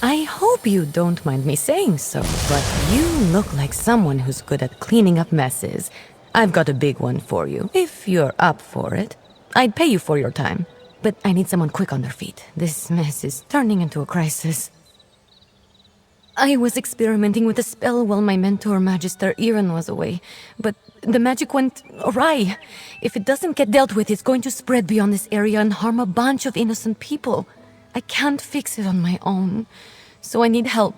I hope you don't mind me saying so, but you look like someone who's good at cleaning up messes. I've got a big one for you, if you're up for it. I'd pay you for your time, but I need someone quick on their feet. This mess is turning into a crisis. I was experimenting with a spell while my mentor, Magister Iren, was away, but the magic went awry. If it doesn't get dealt with, it's going to spread beyond this area and harm a bunch of innocent people. I can't fix it on my own, so I need help.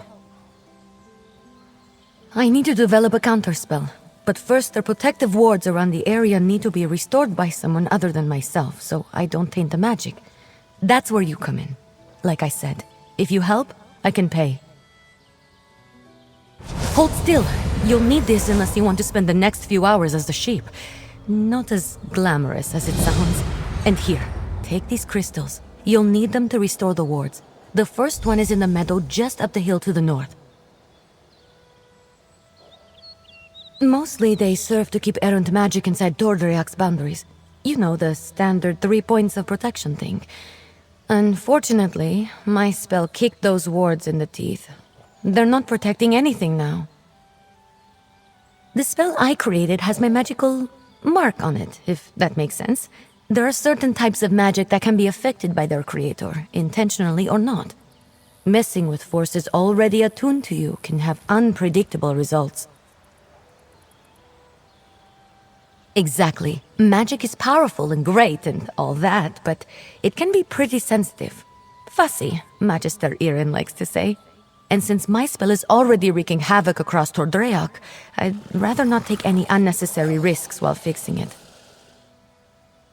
I need to develop a counterspell, but first the protective wards around the area need to be restored by someone other than myself, so I don't taint the magic. That's where you come in. Like I said, if you help, I can pay. Hold still. You'll need this unless you want to spend the next few hours as a sheep. Not as glamorous as it sounds. And here, take these crystals. You'll need them to restore the wards. The first one is in the meadow just up the hill to the north. Mostly they serve to keep errant magic inside Tor Draioch's boundaries. You know, the standard 3 points of protection thing. Unfortunately, my spell kicked those wards in the teeth. They're not protecting anything now. The spell I created has my magical mark on it, if that makes sense. There are certain types of magic that can be affected by their creator, intentionally or not. Messing with forces already attuned to you can have unpredictable results. Exactly. Magic is powerful and great and all that, but it can be pretty sensitive. Fussy, Magister Iren likes to say. And since my spell is already wreaking havoc across Tor Draioch, I'd rather not take any unnecessary risks while fixing it.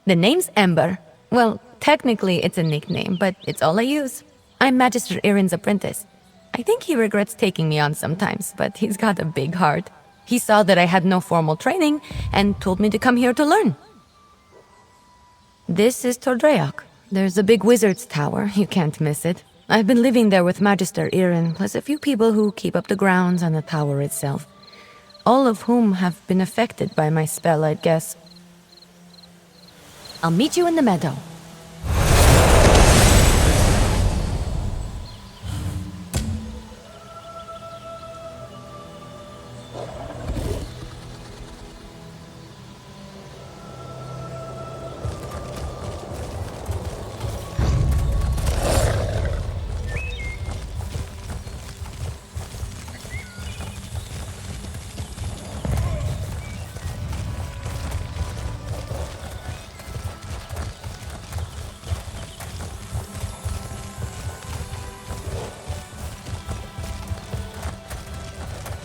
The name's Ember. Well, technically it's a nickname, but it's all I use. I'm Magister Iren's apprentice. I think he regrets taking me on sometimes, but he's got a big heart. He saw that I had no formal training and told me to come here to learn. This is Tor Draioch. There's a big wizard's tower, you can't miss it. I've been living there with Magister Iren, plus a few people who keep up the grounds and the tower itself. All of whom have been affected by my spell, I'd guess. I'll meet you in the meadow.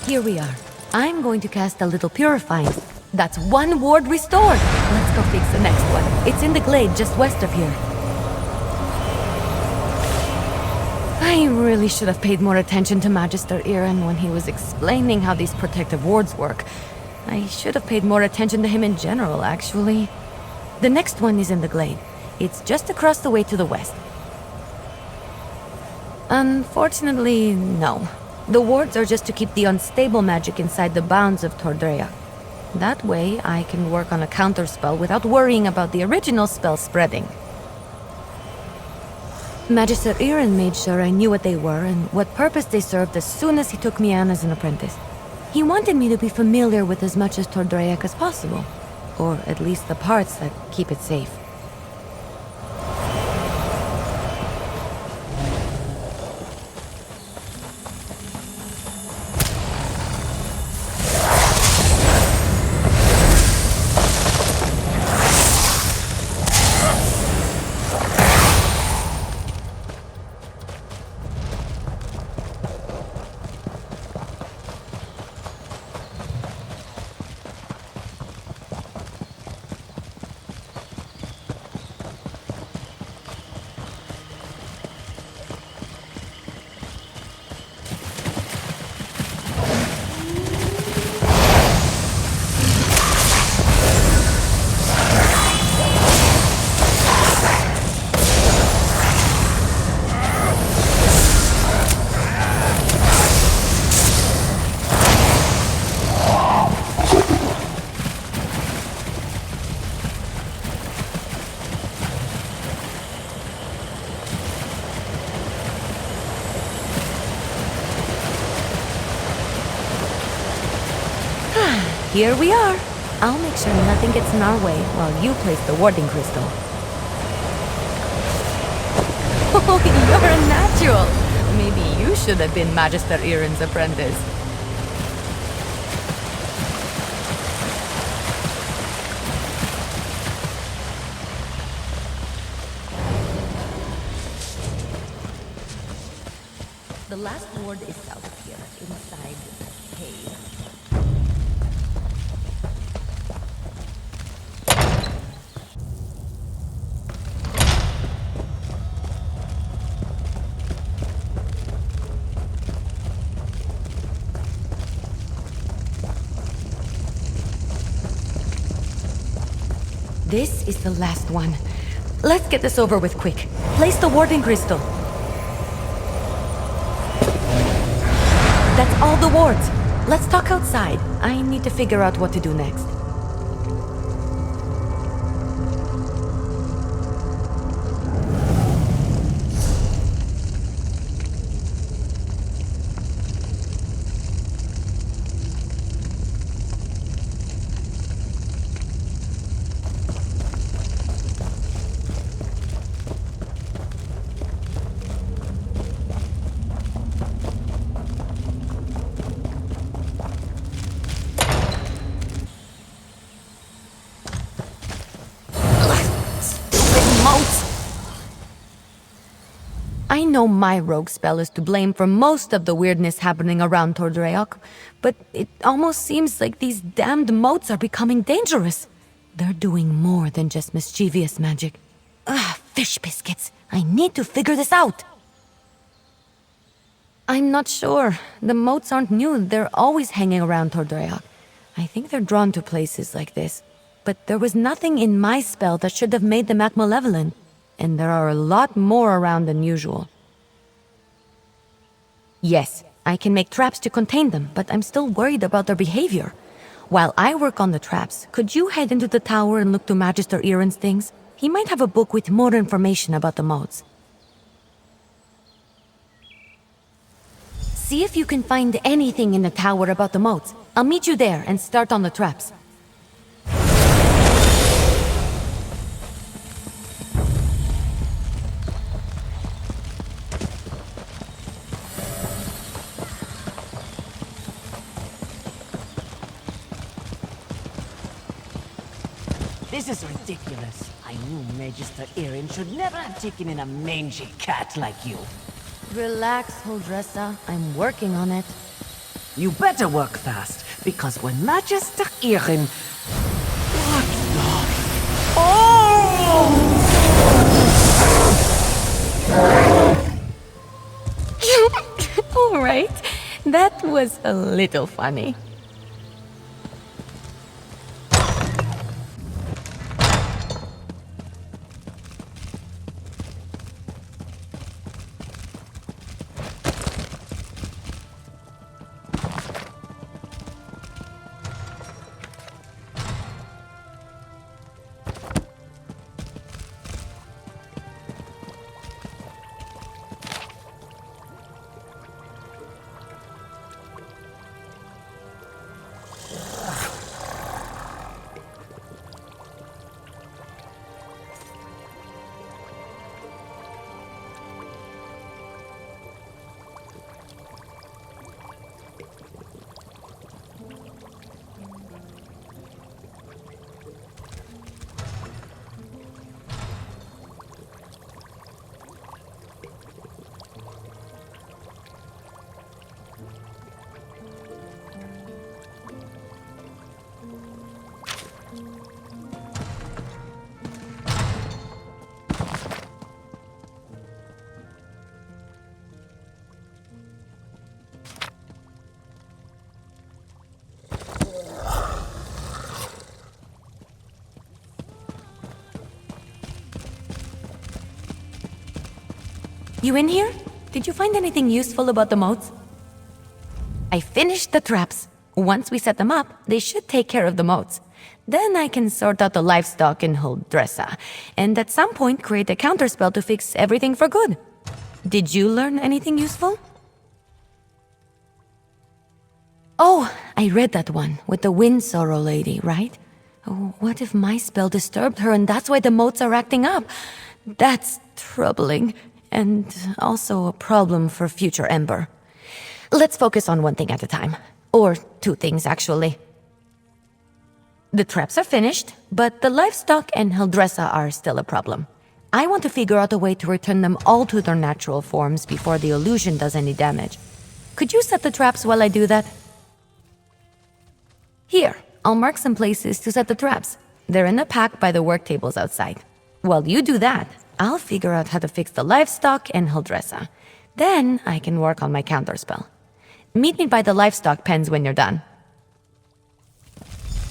Here we are. I'm going to cast a little purifying. That's one ward restored. Let's go fix the next one. It's in the glade just west of here. I really should have paid more attention to Magister Iren when he was explaining how these protective wards work. I should have paid more attention to him in general, actually. The next one is in the glade. It's just across the way to the west. Unfortunately, no. The wards are just to keep the unstable magic inside the bounds of Tor Draioch. That way, I can work on a counterspell without worrying about the original spell spreading. Magister Iren made sure I knew what they were and what purpose they served as soon as he took me on as an apprentice. He wanted me to be familiar with as much of Tor Draioch as possible, or at least the parts that keep it safe. Here we are. I'll make sure nothing gets in our way while you place the warding crystal. Oh, you're a natural. Maybe you should have been Magister Iren's apprentice. The last ward is south of here, inside the cave. This is the last one. Let's get this over with quick. Place the warding crystal. That's all the wards. Let's talk outside. I need to figure out what to do next. I know my rogue spell is to blame for most of the weirdness happening around Tor Draioch, but it almost seems like these damned motes are becoming dangerous. They're doing more than just mischievous magic. Fish biscuits. I need to figure this out. I'm not sure. The motes aren't new. They're always hanging around Tor Draioch. I think they're drawn to places like this. But there was nothing in my spell that should have made them act malevolent. And there are a lot more around than usual. Yes, I can make traps to contain them, but I'm still worried about their behavior. While I work on the traps, could you head into the tower and look to Magister Iren's things? He might have a book with more information about the motes. See if you can find anything in the tower about the motes. I'll meet you there and start on the traps. This is ridiculous. I knew Magister Iren should never have taken in a mangy cat like you. Relax, Huldressa. I'm working on it. You better work fast, because when Magister Iren... What the... Oh! All right. That was a little funny. You in here? Did you find anything useful about the motes? I finished the traps. Once we set them up, they should take care of the motes. Then I can sort out the livestock in Huldressa, and at some point create a counterspell to fix everything for good. Did you learn anything useful? Oh, I read that one with the wind sorrow lady, right? Oh, what if my spell disturbed her and that's why the motes are acting up? That's troubling, and also a problem for future Ember. Let's focus on one thing at a time. Or two things, actually. The traps are finished, but the livestock and Hildressa are still a problem. I want to figure out a way to return them all to their natural forms before the illusion does any damage. Could you set the traps while I do that? Here, I'll mark some places to set the traps. They're in a pack by the work tables outside. While you do that, I'll figure out how to fix the livestock and Hildressa. Then I can work on my counterspell. Meet me by the livestock pens when you're done.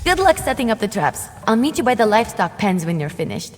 Good luck setting up the traps. I'll meet you by the livestock pens when you're finished.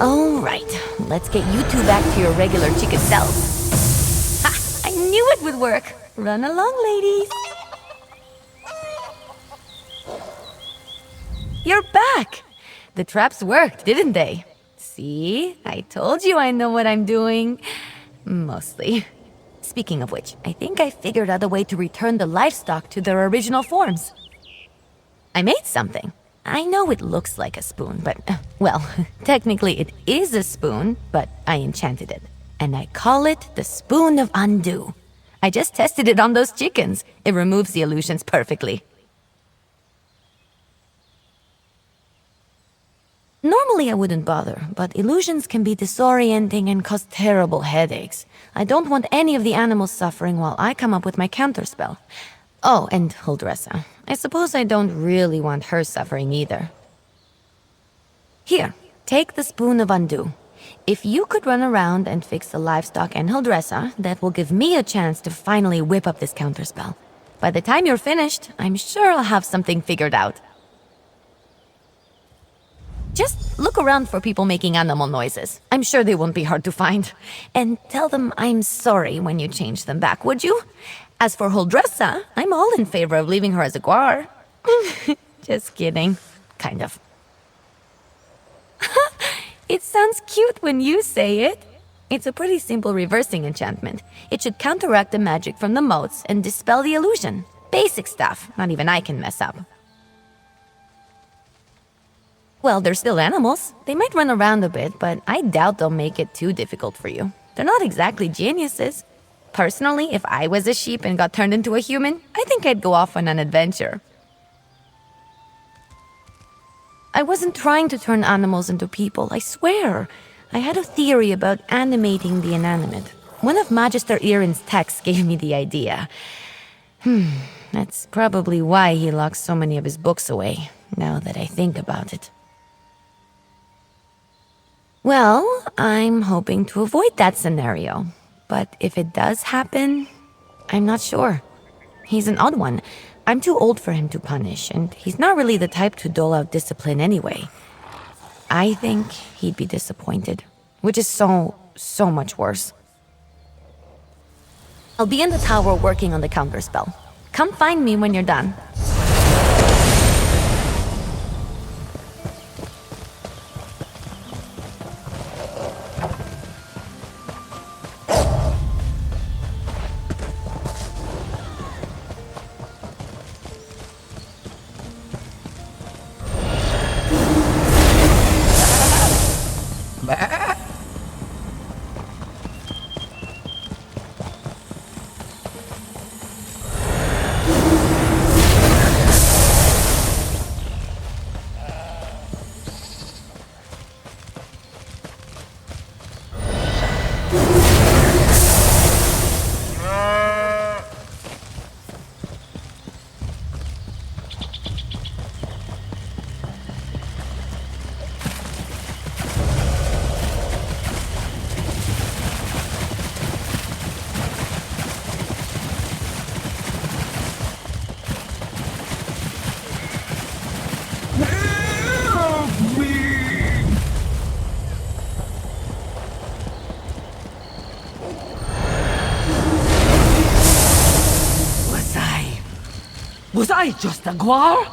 All right, let's get you two back to your regular chicken selves. Ha! I knew it would work. Run along, ladies. You're back. The traps worked, didn't they? See? I told you I know what I'm doing. Mostly. Speaking of which, I think I figured out a way to return the livestock to their original forms. I made something. I know it looks like a spoon, but, well, technically it is a spoon, but I enchanted it. And I call it the Spoon of Undo. I just tested it on those chickens. It removes the illusions perfectly. Normally I wouldn't bother, but illusions can be disorienting and cause terrible headaches. I don't want any of the animals suffering while I come up with my counterspell. Oh, and Hildressa. I suppose I don't really want her suffering either. Here, take the Spoon of Undo. If you could run around and fix the livestock and Hildressa, that will give me a chance to finally whip up this counterspell. By the time you're finished, I'm sure I'll have something figured out. Just look around for people making animal noises. I'm sure they won't be hard to find. And tell them I'm sorry when you change them back, would you? As for Hildressa, I'm all in favor of leaving her as a guar. Just kidding. Kind of. It sounds cute when you say it. It's a pretty simple reversing enchantment. It should counteract the magic from the motes and dispel the illusion. Basic stuff. Not even I can mess up. Well, they're still animals. They might run around a bit, but I doubt they'll make it too difficult for you. They're not exactly geniuses. Personally, if I was a sheep and got turned into a human, I think I'd go off on an adventure. I wasn't trying to turn animals into people, I swear. I had a theory about animating the inanimate. One of Magister Irin's texts gave me the idea. That's probably why he locks so many of his books away, now that I think about it. Well, I'm hoping to avoid that scenario. But if it does happen, I'm not sure. He's an odd one. I'm too old for him to punish, and he's not really the type to dole out discipline anyway. I think he'd be disappointed, which is so much worse. I'll be in the tower working on the counterspell. Come find me when you're done. Was I just a guar?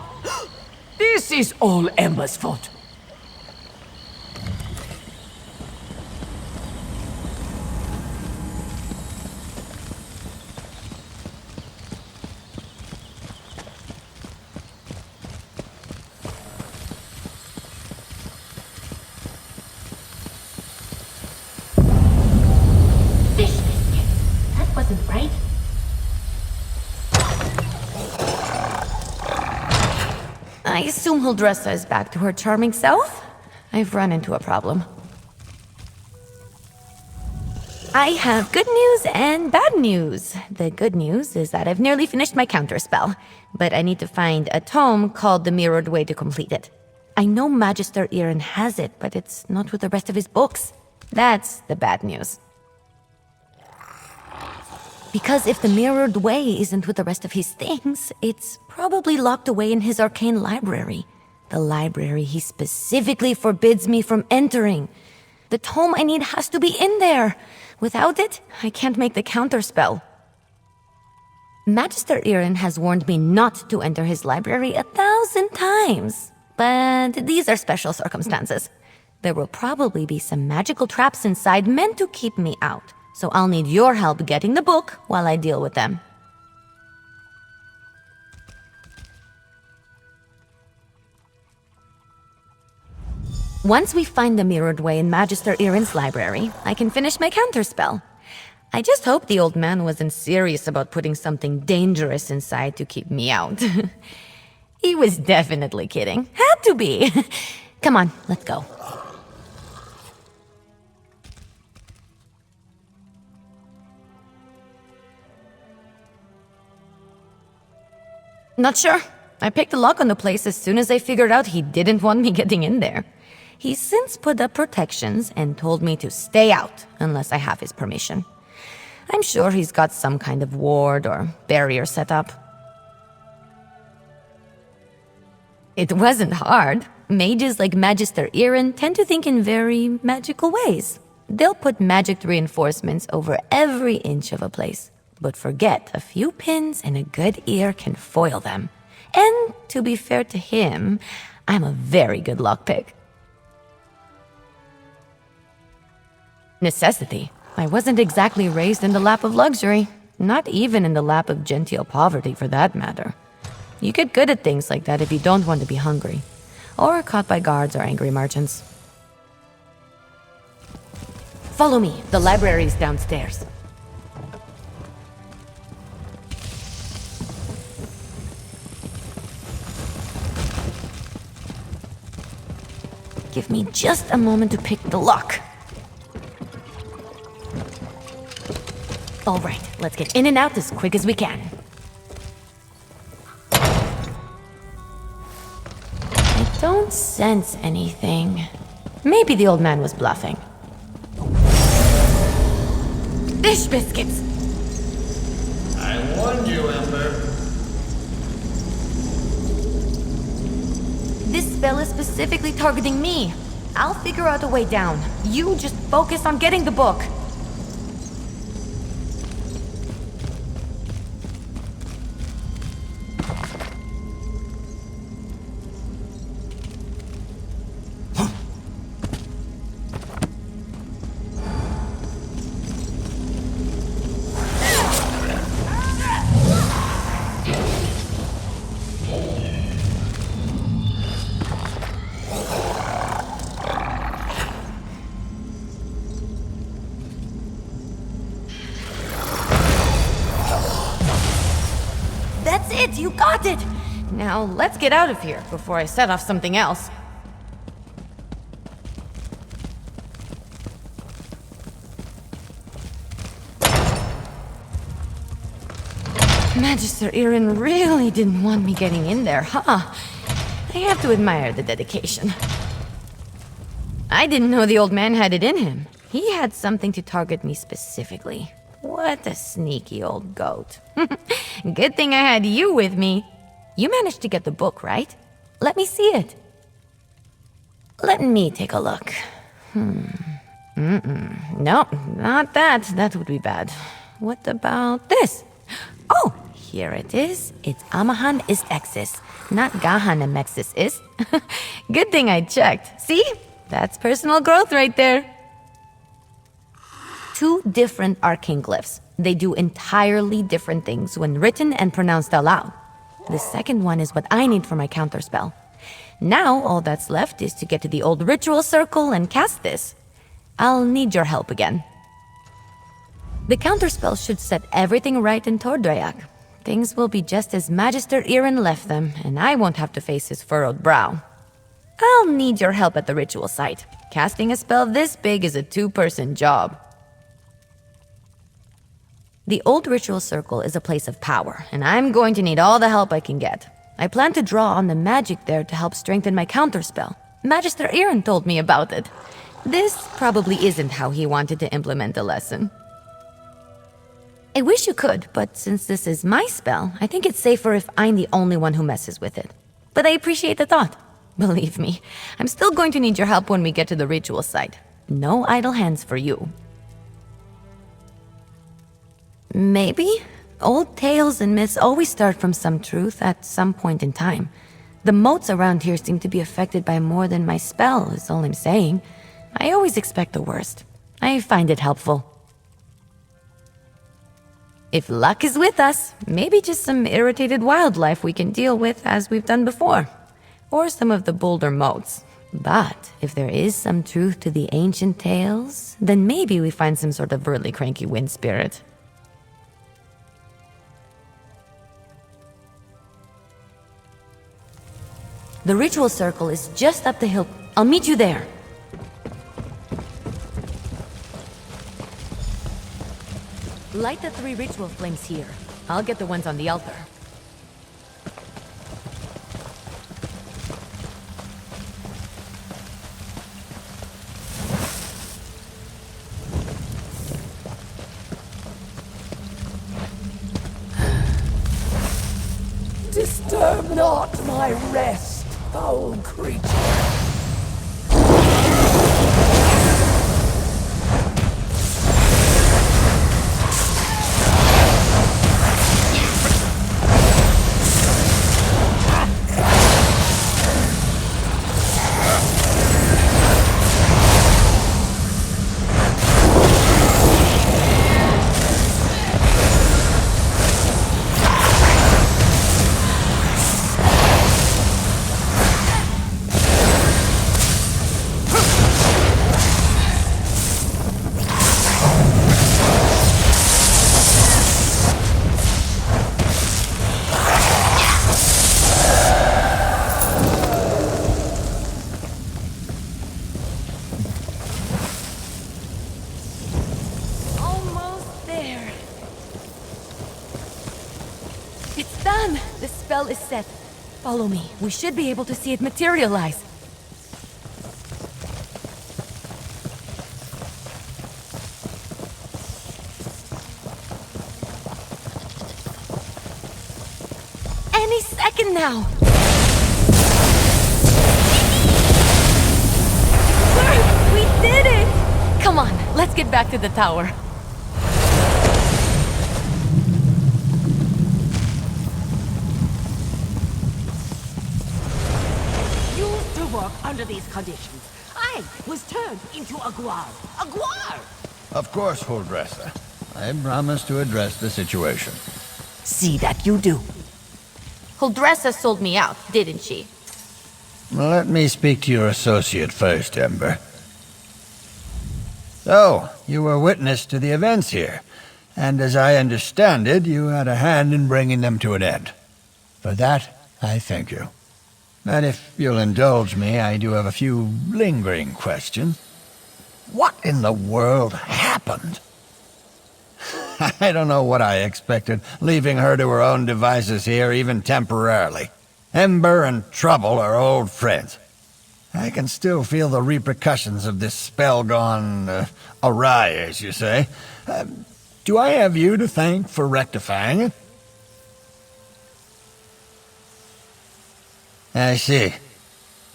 This is all Ember's fault. Fish biscuit. That wasn't right. I assume Huldressa is back to her charming self? I've run into a problem. I have good news and bad news. The good news is that I've nearly finished my counterspell, but I need to find a tome called The Mirrored Way to complete it. I know Magister Irin has it, but it's not with the rest of his books. That's the bad news. Because if the Mirrored Way isn't with the rest of his things, it's probably locked away in his arcane library. The library he specifically forbids me from entering. The tome I need has to be in there. Without it, I can't make the counterspell. Magister Irin has warned me not to enter his library 1,000 times. But these are special circumstances. There will probably be some magical traps inside meant to keep me out. So I'll need your help getting the book while I deal with them. Once we find the Mirrored Way in Magister Irin's library, I can finish my counterspell. I just hope the old man wasn't serious about putting something dangerous inside to keep me out. He was definitely kidding. Had to be. Come on, let's go. Not sure. I picked the lock on the place as soon as I figured out he didn't want me getting in there. He's since put up protections and told me to stay out unless I have his permission. I'm sure he's got some kind of ward or barrier set up. It wasn't hard. Mages like Magister Irin tend to think in very magical ways. They'll put magic reinforcements over every inch of a place, but forget a few pins and a good ear can foil them. And to be fair to him, I'm a very good lockpick. Necessity. I wasn't exactly raised in the lap of luxury, not even in the lap of genteel poverty for that matter. You get good at things like that if you don't want to be hungry, or caught by guards or angry merchants. Follow me, the library's downstairs. Give me just a moment to pick the lock. All right, let's get in and out as quick as we can. I don't sense anything. Maybe the old man was bluffing. Fish biscuits! I warned you, Ember. This spell is specifically targeting me. I'll figure out a way down. You just focus on getting the book. That's it! You got it! Now, let's get out of here before I set off something else. Magister Irin really didn't want me getting in there, huh? I have to admire the dedication. I didn't know the old man had it in him. He had something to target me specifically. What a sneaky old goat. Good thing I had you with me. You managed to get the book, right? Let me see it. Let me take a look. No, not that. That would be bad. What about this? Oh, here it is. It's Amahan ist Exis, not Gahan Emexis ist. Good thing I checked. See? That's personal growth right there. 2 different arcane glyphs. They do entirely different things when written and pronounced aloud. The second one is what I need for my counterspell. Now, all that's left is to get to the old ritual circle and cast this. I'll need your help again. The counterspell should set everything right in Tor Draioch. Things will be just as Magister Irin left them, and I won't have to face his furrowed brow. I'll need your help at the ritual site. Casting a spell this big is a 2-person job. The old ritual circle is a place of power, and I'm going to need all the help I can get. I plan to draw on the magic there to help strengthen my counterspell. Magister Irin told me about it. This probably isn't how he wanted to implement the lesson. I wish you could, but since this is my spell, I think it's safer if I'm the only one who messes with it. But I appreciate the thought. Believe me, I'm still going to need your help when we get to the ritual site. No idle hands for you. Maybe? Old tales and myths always start from some truth at some point in time. The motes around here seem to be affected by more than my spell, is all I'm saying. I always expect the worst. I find it helpful. If luck is with us, maybe just some irritated wildlife we can deal with as we've done before. Or some of the bolder motes. But if there is some truth to the ancient tales, then maybe we find some sort of really cranky wind spirit. The ritual circle is just up the hill. I'll meet you there. Light the 3 ritual flames here. I'll get the ones on the altar. Disturb not my rest, foul creature. spell is set. Follow me. We should be able to see it materialize. Any second now! We did it! Come on, let's get back to the tower. Used to work under these conditions. I was turned into a guar. A guar! Of course, Huldressa. I promise to address the situation. See that you do. Huldressa sold me out, didn't she? Let me speak to your associate first, Ember. So, you were witness to the events here, and as I understand it, you had a hand in bringing them to an end. For that, I thank you. And if you'll indulge me, I do have a few lingering questions. What in the world happened? I don't know what I expected, leaving her to her own devices here, even temporarily. Ember and Trouble are old friends. I can still feel the repercussions of this spell gone awry, as you say. Do I have you to thank for rectifying it? I see.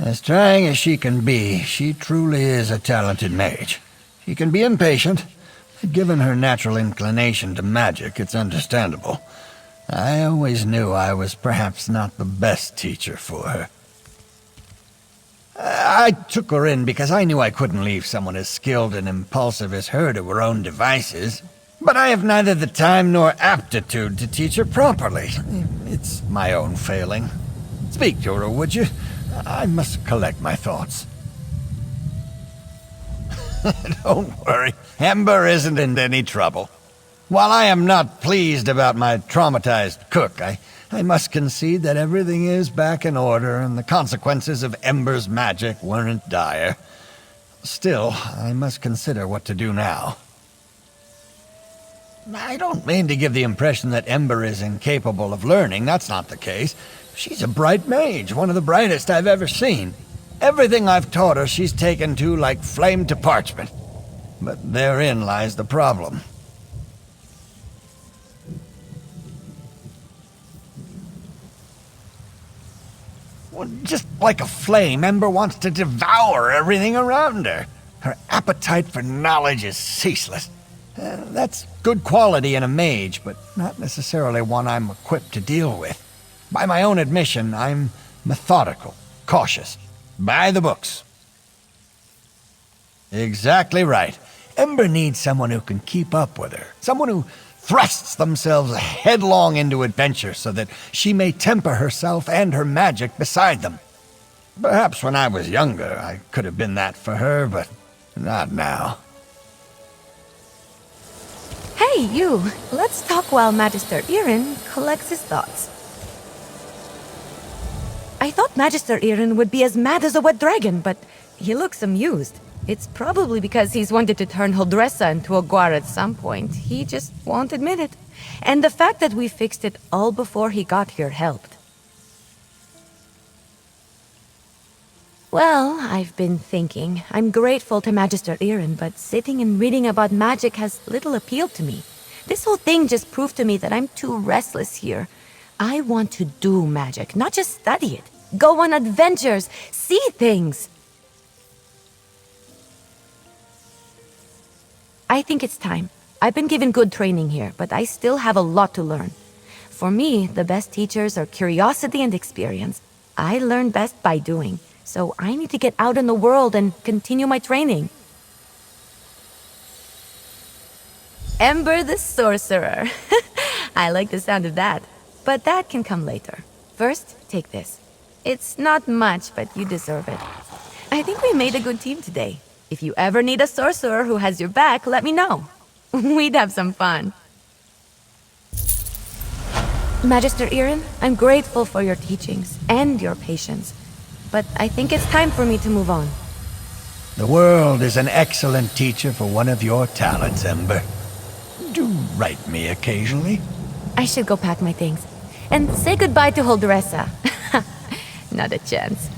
As trying as she can be, she truly is a talented mage. She can be impatient, but given her natural inclination to magic, it's understandable. I always knew I was perhaps not the best teacher for her. I took her in because I knew I couldn't leave someone as skilled and impulsive as her to her own devices. But I have neither the time nor aptitude to teach her properly. It's my own failing. Speak to her, would you? I must collect my thoughts. Don't worry, Ember isn't in any trouble. While I am not pleased about my traumatized cook, I must concede that everything is back in order and the consequences of Ember's magic weren't dire. Still, I must consider what to do now. I don't mean to give the impression that Ember is incapable of learning. That's not the case. She's a bright mage, one of the brightest I've ever seen. Everything I've taught her she's taken to like flame to parchment. But therein lies the problem. Well, just like a flame, Ember wants to devour everything around her. Her appetite for knowledge is ceaseless. That's good quality in a mage, but not necessarily one I'm equipped to deal with. By my own admission, I'm methodical, cautious, by the books. Exactly right. Ember needs someone who can keep up with her, someone who thrusts themselves headlong into adventure so that she may temper herself and her magic beside them. Perhaps when I was younger, I could have been that for her, but not now. Hey, you! Let's talk while Magister Irin collects his thoughts. I thought Magister Irin would be as mad as a wet dragon, but he looks amused. It's probably because he's wanted to turn Huldressa into a guar at some point. He just won't admit it. And the fact that we fixed it all before he got here helped. Well, I've been thinking. I'm grateful to Magister Irin, but sitting and reading about magic has little appeal to me. This whole thing just proved to me that I'm too restless here. I want to do magic, not just study it. Go on adventures, see things. I think it's time. I've been given good training here, but I still have a lot to learn. For me, the best teachers are curiosity and experience. I learn best by doing, so I need to get out in the world and continue my training. Ember the Sorcerer. I like the sound of that, but that can come later. First, take this. It's not much, but you deserve it. I think we made a good team today. If you ever need a sorcerer who has your back, let me know. We'd have some fun. Magister Irin, I'm grateful for your teachings and your patience, but I think it's time for me to move on. The world is an excellent teacher for one of your talents, Ember. Do write me occasionally. I should go pack my things. and say goodbye to Holdressa. Not a chance.